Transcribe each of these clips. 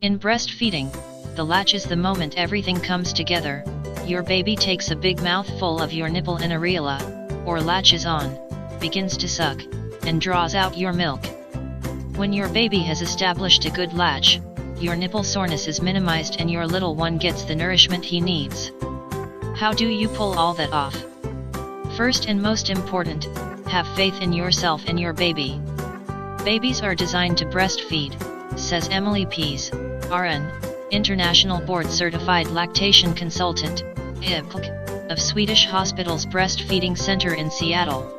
In breastfeeding, the latch is the moment everything comes together. Your baby takes a big mouthful of your nipple and areola, or latches on, begins to suck, and draws out your milk. When your baby has established a good latch, your nipple soreness is minimized and your little one gets the nourishment he needs. How do you pull all that off? First and most important, have faith in yourself and your baby. Babies are designed to breastfeed, says Emily Pease, RN, International Board Certified Lactation Consultant, IBLC, of Swedish Hospital's Breastfeeding Center in Seattle.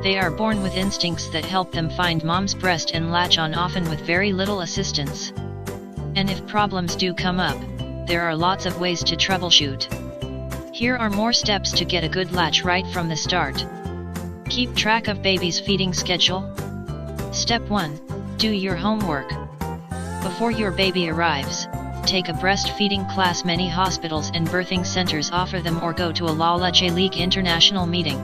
They are born with instincts that help them find mom's breast and latch on, often with very little assistance. And if problems do come up, there are lots of ways to troubleshoot. Here are more steps to get a good latch right from the start. Keep track of baby's feeding schedule. Step 1. Do your homework. Before your baby arrives, take a breastfeeding class. Many hospitals and birthing centers offer them, or go to a Latch League international meeting.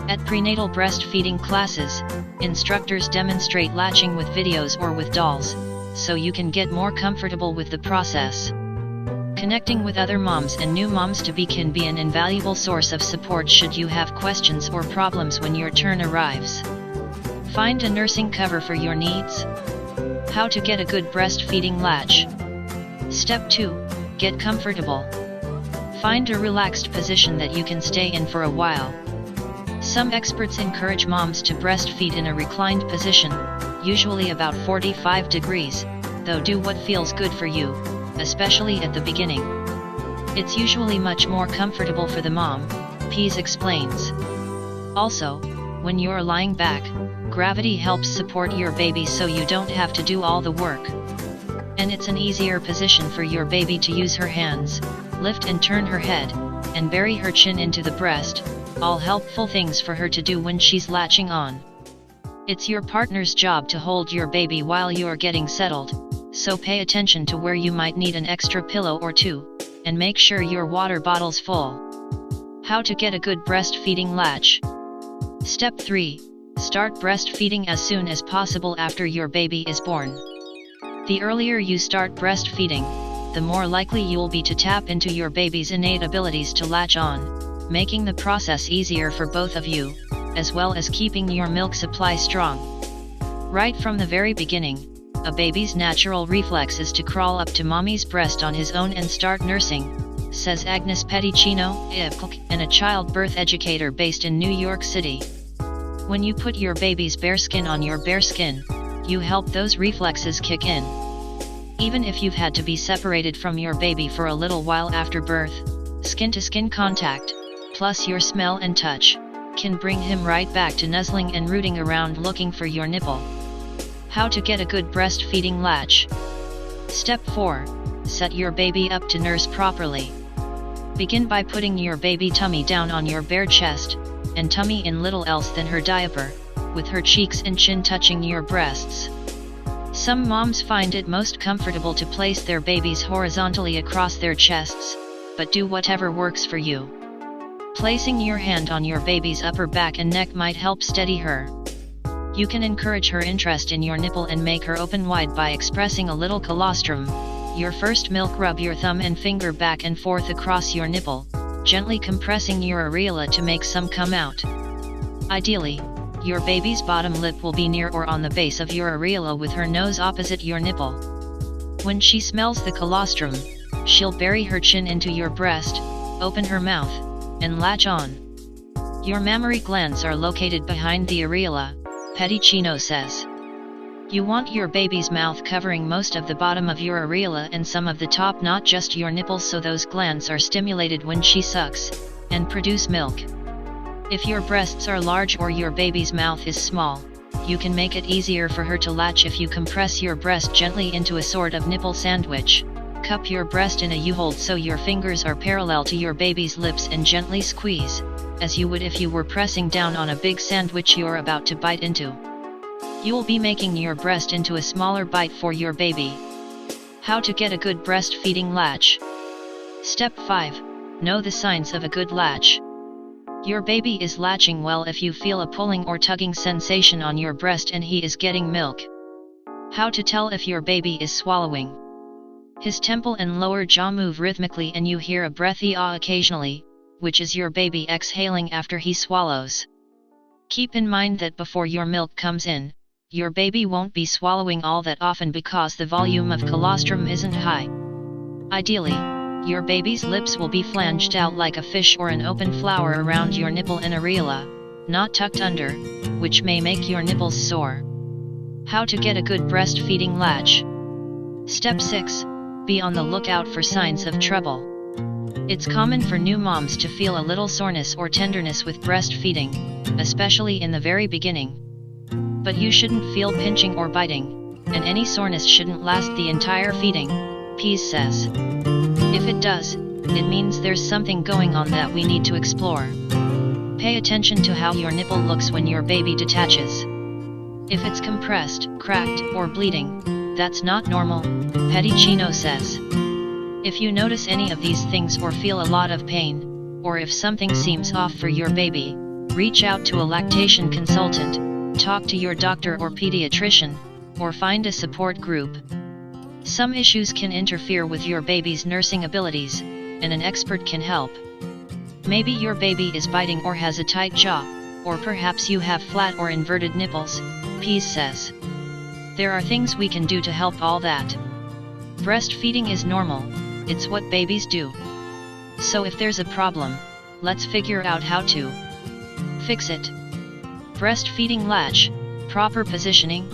At prenatal breastfeeding classes, instructors demonstrate latching with videos or with dolls, so you can get more comfortable with the process. Connecting with other moms and new moms-to-be can be an invaluable source of support should you have questions or problems when your turn arrives. Find a nursing cover for your needs. How to get a good breastfeeding latch. Step 2. Get comfortable. Find a relaxed position that you can stay in for a while. Some experts encourage moms to breastfeed in a reclined position, usually about 45 degrees, though do what feels good for you, especially at the beginning. It's usually much more comfortable for the mom, Pease explains. Also, when you're lying back, gravity helps support your baby so you don't have to do all the work. And it's an easier position for your baby to use her hands, lift and turn her head, and bury her chin into the breast, all helpful things for her to do when she's latching on. It's your partner's job to hold your baby while you're getting settled, so pay attention to where you might need an extra pillow or two, and make sure your water bottle's full. How to get a good breastfeeding latch. Step 3. Start breastfeeding as soon as possible after your baby is born. The earlier you start breastfeeding, the more likely you'll be to tap into your baby's innate abilities to latch on, making the process easier for both of you, as well as keeping your milk supply strong. Right from the very beginning, a baby's natural reflex is to crawl up to mommy's breast on his own and start nursing, says Agnes Petticino, IBLC, and a childbirth educator based in New York City. When you put your baby's bare skin on your bare skin, you help those reflexes kick in. Even if you've had to be separated from your baby for a little while after birth, skin-to-skin contact, plus your smell and touch, can bring him right back to nuzzling and rooting around looking for your nipple. How to get a good breastfeeding latch. Step 4. Set your baby up to nurse properly. Begin by putting your baby tummy down on your bare chest, and tummy in little else than her diaper, with her cheeks and chin touching your breasts. Some moms find it most comfortable to place their babies horizontally across their chests, but do whatever works for you. Placing your hand on your baby's upper back and neck might help steady her. You can encourage her interest in your nipple and make her open wide by expressing a little colostrum, your first milk. Rub your thumb and finger back and forth across your nipple, gently compressing your areola to make some come out. Ideally, your baby's bottom lip will be near or on the base of your areola with her nose opposite your nipple. When she smells the colostrum, she'll bury her chin into your breast, open her mouth, and latch on. Your mammary glands are located behind the areola, Petticino says. You want your baby's mouth covering most of the bottom of your areola and some of the top, not just your nipples, so those glands are stimulated when she sucks, and produce milk. If your breasts are large or your baby's mouth is small, you can make it easier for her to latch if you compress your breast gently into a sort of nipple sandwich. Cup your breast in a U-hold so your fingers are parallel to your baby's lips and gently squeeze, as you would if you were pressing down on a big sandwich you're about to bite into. You'll be making your breast into a smaller bite for your baby. How to get a good breastfeeding latch. Step 5. Know the signs of a good latch. Your baby is latching well if you feel a pulling or tugging sensation on your breast and he is getting milk. How to tell if your baby is swallowing. His temple and lower jaw move rhythmically and you hear a breathy ah occasionally, which is your baby exhaling after he swallows. Keep in mind that before your milk comes in, your baby won't be swallowing all that often because the volume of colostrum isn't high. Ideally, your baby's lips will be flanged out like a fish or an open flower around your nipple and areola, not tucked under, which may make your nipples sore. How to get a good breastfeeding latch. Step 6. Be on the lookout for signs of trouble. It's common for new moms to feel a little soreness or tenderness with breastfeeding, especially in the very beginning. But you shouldn't feel pinching or biting, and any soreness shouldn't last the entire feeding, Pease says. If it does, it means there's something going on that we need to explore. Pay attention to how your nipple looks when your baby detaches. If it's compressed, cracked, or bleeding, that's not normal, Pedicino says. If you notice any of these things or feel a lot of pain, or if something seems off for your baby, reach out to a lactation consultant, talk to your doctor or pediatrician, or find a support group. Some issues can interfere with your baby's nursing abilities, and an expert can help. Maybe your baby is biting or has a tight jaw, or perhaps you have flat or inverted nipples, Pease says. There are things we can do to help all that. Breastfeeding is normal, it's what babies do. So if there's a problem, let's figure out how to fix it. Breastfeeding latch, proper positioning.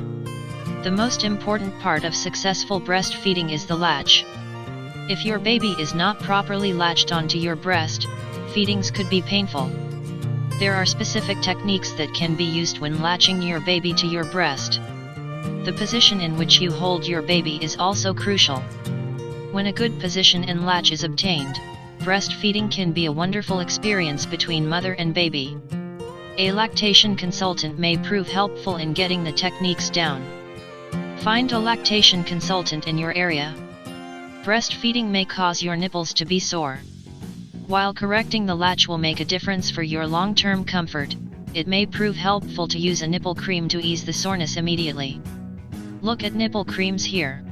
The most important part of successful breastfeeding is the latch. If your baby is not properly latched onto your breast, feedings could be painful. There are specific techniques that can be used when latching your baby to your breast. The position in which you hold your baby is also crucial. When a good position and latch is obtained, breastfeeding can be a wonderful experience between mother and baby. A lactation consultant may prove helpful in getting the techniques down. Find a lactation consultant in your area. Breastfeeding may cause your nipples to be sore. While correcting the latch will make a difference for your long-term comfort, it may prove helpful to use a nipple cream to ease the soreness immediately. Look at nipple creams here.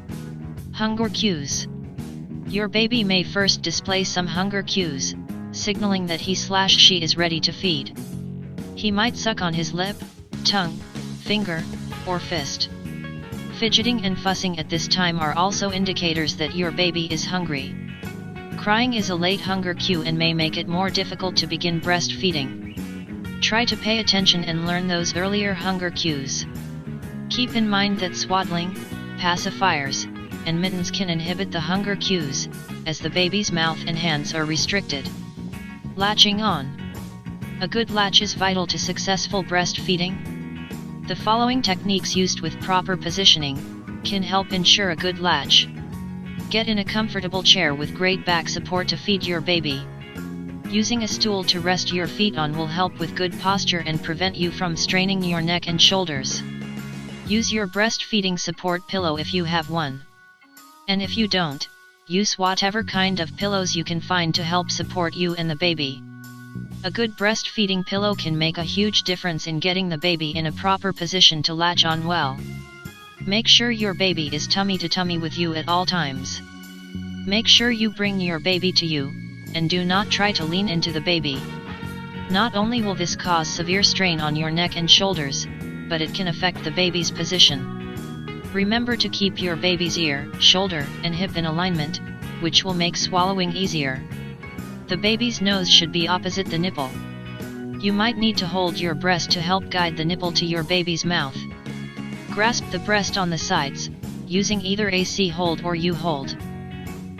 Hunger cues. Your baby may first display some hunger cues, signaling that he/she is ready to feed. He might suck on his lip, tongue, finger, or fist. Fidgeting and fussing at this time are also indicators that your baby is hungry. Crying is a late hunger cue and may make it more difficult to begin breastfeeding. Try to pay attention and learn those earlier hunger cues. Keep in mind that swaddling, pacifiers, and mittens can inhibit the hunger cues, as the baby's mouth and hands are restricted. Latching on. A good latch is vital to successful breastfeeding. The following techniques used with proper positioning can help ensure a good latch. Get in a comfortable chair with great back support to feed your baby. Using a stool to rest your feet on will help with good posture and prevent you from straining your neck and shoulders. Use your breastfeeding support pillow if you have one. And if you don't, use whatever kind of pillows you can find to help support you and the baby. A good breastfeeding pillow can make a huge difference in getting the baby in a proper position to latch on well. Make sure your baby is tummy to tummy with you at all times. Make sure you bring your baby to you, and do not try to lean into the baby. Not only will this cause severe strain on your neck and shoulders, but it can affect the baby's position. Remember to keep your baby's ear, shoulder, and hip in alignment, which will make swallowing easier. The baby's nose should be opposite the nipple. You might need to hold your breast to help guide the nipple to your baby's mouth. Grasp the breast on the sides, using either a C hold or U hold.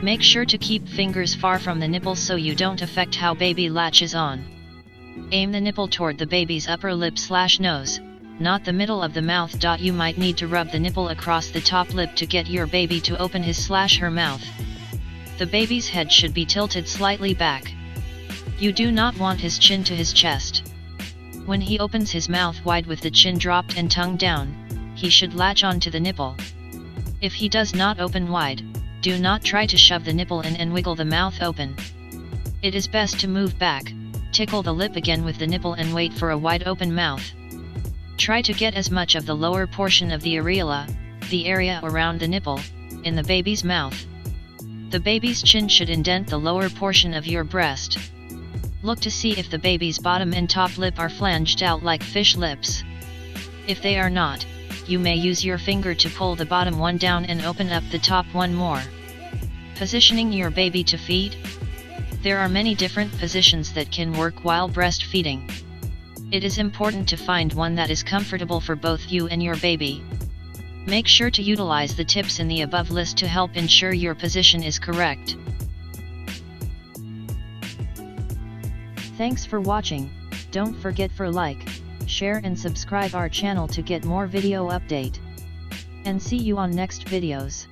Make sure to keep fingers far from the nipple so you don't affect how baby latches on. Aim the nipple toward the baby's upper lip/nose, not the middle of the mouth. You might need to rub the nipple across the top lip to get your baby to open his/her mouth. The baby's head should be tilted slightly back. You do not want his chin to his chest. When he opens his mouth wide with the chin dropped and tongue down, he should latch onto the nipple. If he does not open wide, do not try to shove the nipple in and wiggle the mouth open. It is best to move back, tickle the lip again with the nipple and wait for a wide open mouth. Try to get as much of the lower portion of the areola, the area around the nipple, in the baby's mouth. The baby's chin should indent the lower portion of your breast. Look to see if the baby's bottom and top lip are flanged out like fish lips. If they are not, you may use your finger to pull the bottom one down and open up the top one more. Positioning your baby to feed? There are many different positions that can work while breastfeeding. It is important to find one that is comfortable for both you and your baby. Make sure to utilize the tips in the above list to help ensure your position is correct. Thanks for watching. Don't forget for like, share and subscribe our channel to get more video update. And see you on next videos.